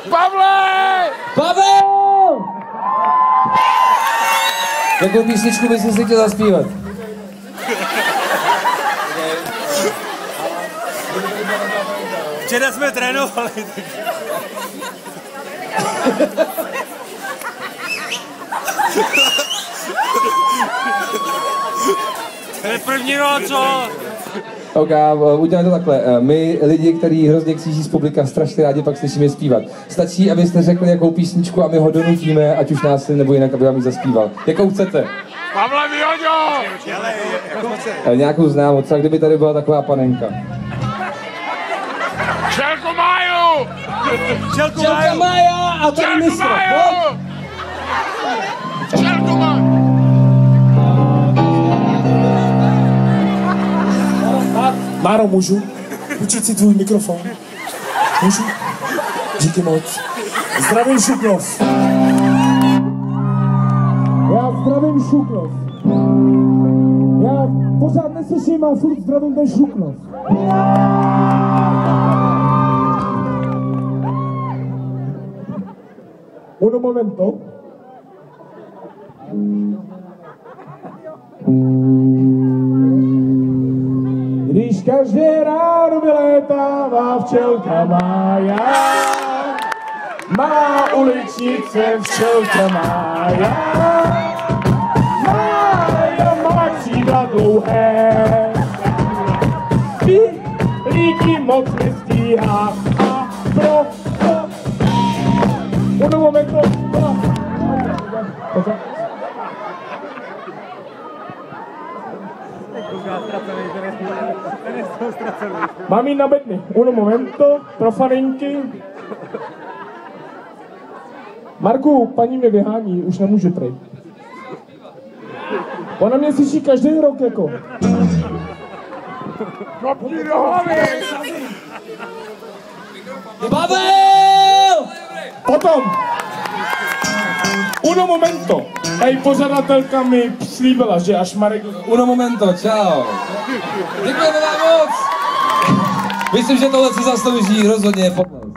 Pavle! Pavel! Jakou písničku bys si chtěl zaspívat? Včera jsme trénovali. To je první rok, co? Ok, uděláme to takhle. My lidi, kteří hrozně kříží z publika, strašně rádi pak slyšíme zpívat. Stačí, abyste řekli jakou písničku a my ho donutíme, ať už násilí nebo jinak, aby vám ji zaspíval. Jakou chcete? Pavle, vyhoďo! Nějakou známou, třeba kdyby tady byla taková panenka. Šelko Máju! Šelko Čelka Maja a tady mistr. Šelko Máju! Máro, můžu? Půjčit si tvůj mikrofon? Můžu? Díky moc. Zdravím Šuklov. Já zdravím Šuklov. Já pořád neslyším a furt zdravím ten Šuklov. Uno momento. Když každé ráno vylétává včelka Mája, má uličnice včelka Mája, má křídla dlouhé, líky moc nestíhá a proto. Uno momento. Mám jí na bedny. Uno momento, pro faninky. Marku, paní mě vyhání, už nemůžu prej. Ona mě slyší každý rok jako. Kopni do hlavy! Pavel! Potom. Uno momento. Ej, pořadatelka mi slíbila, že až Marek... Uno momento, čau. Děkujeme vám moc. Myslím, že tohle si zaslouží rozhodně potlesk.